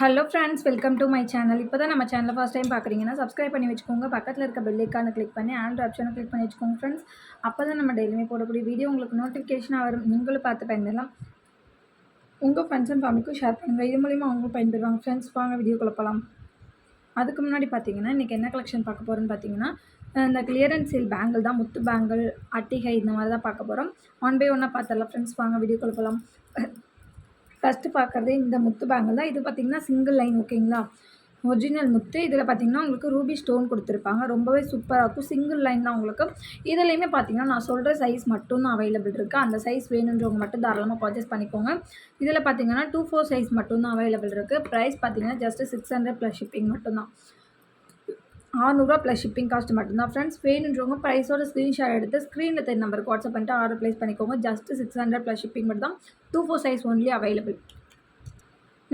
Hello friends, welcome to my channel. இப்போ தான் நம்ம சேனலை ஃபர்ஸ்ட் டைம் பார்க்குறீங்கன்னா சப்ஸ்கிரைப் பண்ணி வச்சுக்கோங்க. பக்கத்தில் இருக்க பெல் ஐக்கானை கிளிக் பண்ணி ஆல் ஆப்ஷனை கிளிக் பண்ணி வச்சுக்கோங்க ஃப்ரெண்ட்ஸ். அப்போ தான் நம்ம டெய்லியுமே போடக்கூடிய வீடியோ உங்களுக்கு நோட்டிஃபிகேஷனாக வரும். நீங்களும் பார்த்து பயன்பெறலாம். உங்கள் ஃப்ரெண்ட்ஸ் அண்ட் ஃபேமிலிக்கும் ஷேர் பண்ணுங்கள். இது மூலிமா அவங்களும் பயன்பெறுவாங்க. ஃப்ரெண்ட்ஸ், வாங்க வீடியோக்குள்ள போகலாம். அதுக்கு முன்னாடி பார்த்தீங்கன்னா இன்றைக்கி என்ன கலெக்ஷன் பார்க்க போகிறோன்னு பார்த்தீங்கன்னா இந்த கிளியரன்ஸ் சேல் பேங்கிள் தான். முத்து பேங்கிள், அட்டிகை இந்த மாதிரி தான் பார்க்க போகிறோம். ஒன் பை ஒன்னாக பார்த்துடலாம் ஃப்ரெண்ட்ஸ். வாங்க வீடியோக்குள்ள போகலாம். ஃபஸ்ட்டு பார்க்குறதே இந்த முத்து பேங்கிள் தான். இது பார்த்திங்கன்னா சிங்கிள் லைன், ஓகேங்களா, ஒரிஜினல் முத்து. இதில் பார்த்திங்கன்னா உங்களுக்கு ரூபி ஸ்டோன் கொடுத்துருப்பாங்க. ரொம்பவே சூப்பராக இருக்கும். சிங்கிள் லைன் தான் உங்களுக்கு. இதுலேயுமே பார்த்திங்கன்னா நான் சொல்கிற சைஸ் மட்டும்தான் அவைலபிள் இருக்குது. அந்த சைஸ் வேணுன்றவங்க மட்டும் தாராளமாக பர்ச்சேஸ் பண்ணிக்கோங்க. இதில் பார்த்திங்கன்னா 2-4 சைஸ் மட்டும்தான் அவைலபிள் இருக்குது. ப்ரைஸ் பார்த்திங்கன்னா ஜஸ்ட் 600 ப்ளஸ் ஷிப்பிங் மட்டும்தான். 600 ப்ளஸ் ஷிப்பிங் காஸ்ட் மட்டும்தான் ஃப்ரெண்ட்ஸ். வேணுன்றவங்க ப்ரைஸோட ஸ்க்ரீன்ஷாட் எடுத்து ஸ்க்ரீனில் தெரிய நம்பருக்கு வாட்ஸ்அப் பண்ணிட்டு ஆர்டர் ப்ளேஸ் பண்ணிக்கோங்க. ஜஸ்ட் 600 ப்ளஸ் ஷிப்பிங் மட்டும் தான். 2-4 சைஸ் ஒன்லி அவைலபிள்.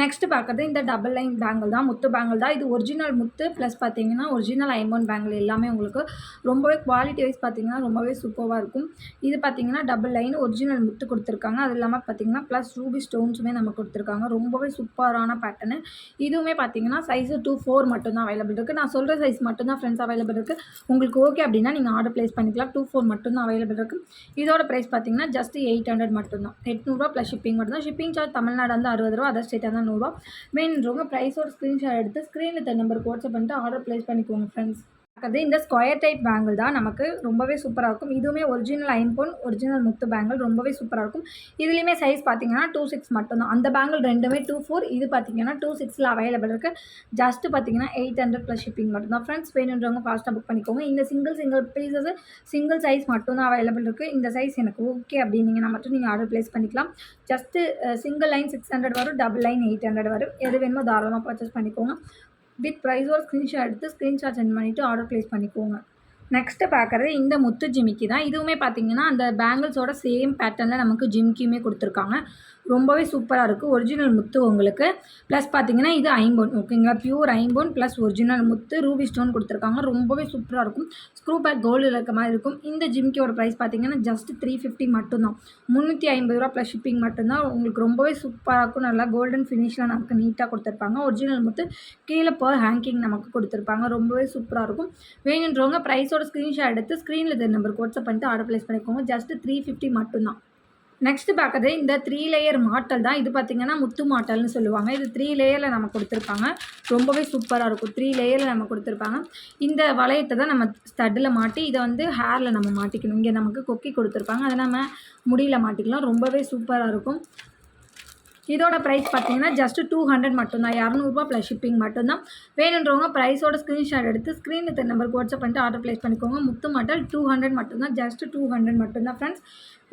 நெக்ஸ்ட்டு பார்க்குறது இந்த டபுள் லைன் பேங்கிள் தான். முத்து பேங்கிள் தான். இது ஒரிஜினல் முத்து ப்ளஸ் பார்த்தீங்கன்னா ஒரிஜினல் ஐம்பொன் பேங்கிள். எல்லாமே உங்களுக்கு ரொம்பவே குவாலிட்டி வைஸ் பார்த்தீங்கன்னா ரொம்பவே சூப்பராக இருக்கும். இது பார்த்தீங்கன்னா டபுள் லைன் ஒரிஜினல் முத்து கொடுத்துருக்காங்க. அது இல்லாமல் பார்த்தீங்கன்னா ப்ளஸ் ரூபி ஸ்டோன்ஸுமே நம்ம கொடுத்துருக்காங்க. ரொம்பவே சூப்பரான பேட்டர்னு. இதுவுமே பார்த்தீங்கன்னா சைஸு 2-4 மட்டும்தான் அவைலபிள் இருக்குது. நான் சொல்கிற சைஸ் மட்டும்தான் ஃப்ரெண்ட்ஸ் அவைலபிள் இருக்குது. உங்களுக்கு ஓகே அப்படின்னா நீங்கள் ஆர்டர் ப்ளேஸ் பண்ணிக்கலாம். 2-4 மட்டும்தான் அவைலபிள் இருக்குது. இதோட ப்ரைஸ் பார்த்தீங்கன்னா ஜஸ்ட் 800 மட்டும்தான். 800 ப்ளஸ் ஷிப்பிங் மட்டும்தான். ஷிப்பிங் சார்ஜ் தமிழ்நாடு வந்து 60 ரூபா, அதர் ஸ்டேட்டாக தான் 100 ரூபா. வேணுன்றவங்க ப்ரைஸோட ஸ்க்ரீன்ஷாட் எடுத்து ஸ்க்ரீனில் தர நம்பருக்கு வாட்ஸ்அப் பண்ணிட்டு ஆர்டர் ப்ளேஸ் பண்ணிக்கோங்க ஃப்ரெண்ட்ஸ். அது இந்த ஸ்கொயர் டைப் பேங்கிள் தான். நமக்கு ரொம்பவே சூப்பராக இருக்கும். இதுவுமே ஒரிஜினல் ஐம்பொன் ஒரிஜினல் முத்து பேங்கிள். ரொம்பவே சூப்பராக இருக்கும். இதுலேயுமே சைஸ் பார்த்தீங்கன்னா 2-6 மட்டும்தான். அந்த பேங்கிள் ரெண்டுமே 2-4. இது பார்த்தீங்கன்னா 2-6 அவைலபிள் இருக்குது. ஜஸ்ட்டு பார்த்தீங்கன்னா 800 ப்ளஸ் ஷிப்பிங் மட்டும்தான் ஃப்ரெண்ட்ஸ். வேணுன்றவங்க ஃபாஸ்ட்டாக புக் பண்ணிக்கோங்க. இந்த சிங்கிள் பீசஸ் சிங்கிள் சைஸ் மட்டும்தான் அவைலபிள் இருக்குது. இந்த சைஸ் எனக்கு ஓகே அப்படின்னீங்கன்னா மட்டும் நீங்கள் ஆர்டர் ப்ளேஸ் பண்ணிக்கலாம். ஜஸ்ட்டு சிங்கிள் லைன் 600 வரும், டபுள் லைன் 800 வரும். எது வேணுமோ தாராளமாக பர்ச்சேஸ் பண்ணிக்கோங்க. வித் ப்ரைஸோட ஸ்க்ரீன்ஷாட் எடுத்து ஸ்க்ரீன்ஷாட் சென்ட் பண்ணிவிட்டு ஆர்டர் ப்ளேஸ் பண்ணிக்கோங்க. நெக்ஸ்ட்டு பார்க்குறது இந்த முத்து ஜிமிக்கி தான். இதுவுமே பார்த்திங்கன்னா அந்த பேங்கிள்ஸோட சேம் பேட்டர்னில் நமக்கு ஜிமிக்கியுமே கொடுத்துருக்காங்க. ரொம்பவே சூப்பராக இருக்குது. ஒரிஜினல் முத்து உங்களுக்கு ப்ளஸ் பார்த்திங்கன்னா இது ஐம்பொன், ஓகேங்களா, பியூர் ஐம்பொன் ப்ளஸ் ஒரிஜினல் முத்து ரூபி ஸ்டோன் கொடுத்துருக்காங்க. ரொம்பவே சூப்பராக இருக்கும். ஸ்க்ரூ பேக் கோல்டில் இருக்க மாதிரி இருக்கும். இந்த ஜிமிக்கியோட ப்ரைஸ் பார்த்திங்கன்னா ஜஸ்ட் 350 மட்டும்தான். 350 ரூபா ப்ளஸ் ஷிப்பிங் மட்டும்தான். உங்களுக்கு ரொம்பவே சூப்பராக இருக்கும். நல்லா கோல்டன் ஃபினிஷில் நமக்கு நீட்டாக கொடுத்துருப்பாங்க. ஒரிஜினல் முத்து கீழே ஹேங்கிங் நமக்கு கொடுத்துருப்பாங்க. ரொம்பவே சூப்பராக இருக்கும். வேணுன்றவங்க ப்ரைஸோட ஸ்க்ரீன்ஷாட் எடுத்து ஸ்க்ரீனில் தெரிய நம்பருக்கு வாட்ஸ்அப் பண்ணிட்டு ஆர்டர் ப்ளேஸ் பண்ணிக்கோங்க. ஜஸ்ட் 350 மட்டும்தான். நெக்ஸ்ட்டு பார்க்குறது இந்த 3 லேயர் மாட்டல் தான். இது பார்த்திங்கன்னா முத்து மாட்டல்னு சொல்லுவாங்க. இது 3 லேயரில் நம்ம கொடுத்துருப்பாங்க. ரொம்பவே சூப்பராக இருக்கும். 3 லேயரில் நம்ம கொடுத்துருப்பாங்க. இந்த வளையத்தை தான் நம்ம ஸ்டட்டில் மாட்டி இதை வந்து ஹேரில் நம்ம மாட்டிக்கணும். இங்கே நமக்கு கொக்கி கொடுத்துருப்பாங்க. அதை நம்ம முடியில் மாட்டிக்கலாம். ரொம்பவே சூப்பராக இருக்கும். இதோட ப்ரைஸ் பார்த்தீங்கன்னா ஜஸ்ட் 200 மட்டும்தான். 200 ப்ளஸ் ஷிப்பிங் மட்டும்தான். வேணுன்றவங்க ப்ரைஸோட ஸ்க்ரீன்ஷாட் எடுத்து ஸ்க்ரீனில் தெரிய நம்பருக்கு வாட்ஸ்அப் பண்ணிட்டு ஆர்டர் ப்ளேஸ் பண்ணிக்கோங்க. முத்து மாட்டல் 200 மட்டும்தான். ஜஸ்ட் 200 மட்டும்தான் ஃப்ரெண்ட்ஸ்.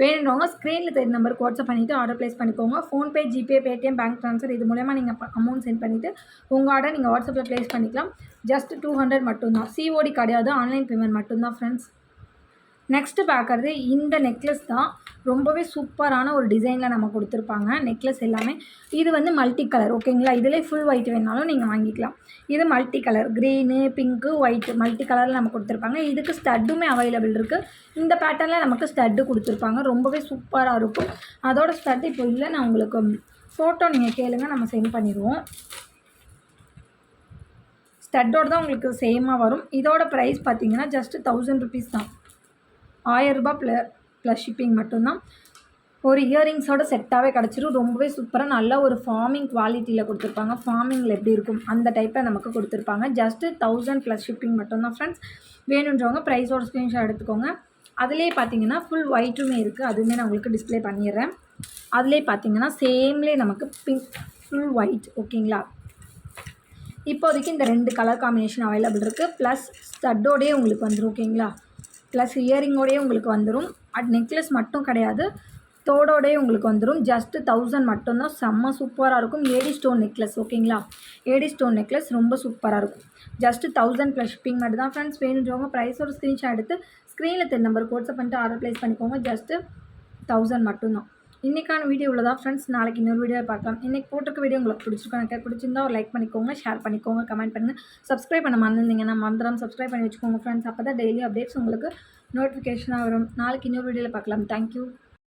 வேணுன்றவங்க ஸ்க்ரீனில் தெரிய நம்பருக்கு வாட்ஸ்அப் பண்ணிவிட்டு ஆர்டர் ப்ளேஸ் பண்ணிக்கோங்க. PhonePe, GPay, Paytm, bank transfer இது மூலமா நீங்கள் அமௌண்ட் சென்ட் பண்ணிவிட்டு உங்கள் ஆர்டர் நீங்கள் வாட்ஸ்அப்பில் ப்ளேஸ் பண்ணிக்கலாம். ஜஸ்ட் 200 மட்டும்தான். சிஓடி கிடையாது, ஆன்லைன் பேமெண்ட் மட்டும்தான் ஃப்ரெண்ட்ஸ். நெக்ஸ்ட்டு பார்க்குறது இந்த நெக்லஸ் தான். ரொம்பவே சூப்பரான ஒரு டிசைனில் நம்ம கொடுத்துருப்பாங்க நெக்லஸ் எல்லாமே. இது வந்து மல்டி கலர், ஓகேங்களா. இதிலே ஃபுல் ஒயிட் வேணாலும் நீங்கள் வாங்கிக்கலாம். இது multi colour, green, pink, white multi கலரில் நம்ம கொடுத்துருப்பாங்க. இதுக்கு ஸ்டட்டுமே அவைலபிள் இருக்குது. இந்த பேட்டர்னில் நமக்கு ஸ்டட்டு கொடுத்துருப்பாங்க. ரொம்பவே சூப்பராக இருக்கும். அதோட ஸ்டட்டு இப்போ இல்லை, நான் உங்களுக்கு ஃபோட்டோ நீங்கள் கேளுங்க, நம்ம சென்ட் பண்ணிடுவோம். ஸ்டட்டோடு தான் உங்களுக்கு சேமாக வரும். இதோட ப்ரைஸ் பார்த்தீங்கன்னா ஜஸ்ட் 1000 ருபீஸ் தான். 1000 ரூபா ப்ளஸ் ஷிப்பிங் மட்டும்தான். ஒரு இயரிங்ஸோட செட்டாகவே கிடச்சிரும். ரொம்பவே சூப்பராக நல்ல ஒரு ஃபார்மிங் குவாலிட்டியில் கொடுத்துருப்பாங்க. ஃபார்மிங்கில் எப்படி இருக்கும் அந்த டைப்பில் நமக்கு கொடுத்துருப்பாங்க. ஜஸ்ட்டு 1000 ப்ளஸ் ஷிப்பிங் மட்டும்தான் ஃப்ரெண்ட்ஸ். வேணுன்றவங்க ப்ரைஸோட ஸ்க்ரீன்ஷாட் எடுத்துக்கோங்க. அதிலே பார்த்தீங்கன்னா ஃபுல் ஒயிட்டுமே இருக்குது. அதுவுமே நான் உங்களுக்கு டிஸ்பிளே பண்ணிடுறேன். அதிலே பார்த்தீங்கன்னா சேம்லேயே நமக்கு பிங்க் ஃபுல் ஒயிட், ஓகேங்களா. இப்போதைக்கு இந்த 2 கலர் காம்பினேஷன் அவைலபிள் இருக்குது. ப்ளஸ் ஸ்டட்டோடையே உங்களுக்கு வந்துடும், ஓகேங்களா. ப்ளஸ் இயரிங்கோடையே உங்களுக்கு வந்துடும். நெக்லஸ் மட்டும் கிடையாது, தோடோடையே உங்களுக்கு வந்துடும். ஜஸ்ட்டு 1000 மட்டும்தான். செம்ம சூப்பராக இருக்கும். ஏடி ஸ்டோன் நெக்லஸ், ஓகேங்களா. ஏடி ஸ்டோன் நெக்லஸ் ரொம்ப சூப்பராக இருக்கும். ஜஸ்ட்டு 1000 ப்ளஸ் ஷிப்பிங் மட்டும் தான் ஃப்ரெண்ட்ஸ். வேணுன்றவங்க ப்ரைஸோட ஸ்க்ரீன்ஷாட் எடுத்து ஸ்க்ரீனில் தெரிய நம்பருக்கு வாட்ஸ்அப் பண்ணிட்டு ஆர்டர் ப்ளேஸ் பண்ணிக்கோங்க. ஜஸ்ட்டு 1000 மட்டும்தான். இன்றைக்கான வீடியோ இவ்வளோதான் ஃப்ரெண்ட்ஸ். நாளைக்கு இன்னொரு வீடியோ பார்க்கலாம். இன்றைக்கி போட்டிருக்க வீடியோ உங்களுக்கு பிடிச்சிருக்கோம். எனக்கு பிடிச்சிருந்தா ஒரு லைக் பண்ணிக்கோங்க, ஷேர் பண்ணிக்கோங்க, கமெண்ட் பண்ணுங்கள். சப்ஸ்கிரைப் பண்ண மறந்துருந்தீங்கன்னா மறந்துடாமல் சப்ஸ்கிரைப் பண்ணி வச்சுக்கோங்க ஃப்ரெண்ட்ஸ். அப்போ தான் டெய்லி அப்டேட்ஸ் உங்களுக்கு நோட்டிஃபிகேஷனாக வரும். நாளைக்கு இன்னொரு வீடியோவில் பார்க்கலாம். தேங்க்யூ.